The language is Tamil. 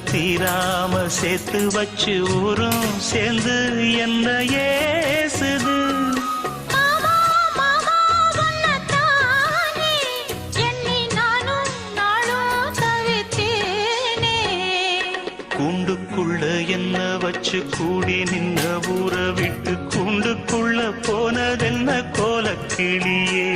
தீராம சேர்த்து வச்சு ஊரும் சேர்ந்து என்ன ஏசுது. கூண்டுக்குள்ள என்ன வச்சு கூடி நின்ன ஊரை விட்டு கூண்டுக்குள்ள போனதென்ன கோலக்கிளியே.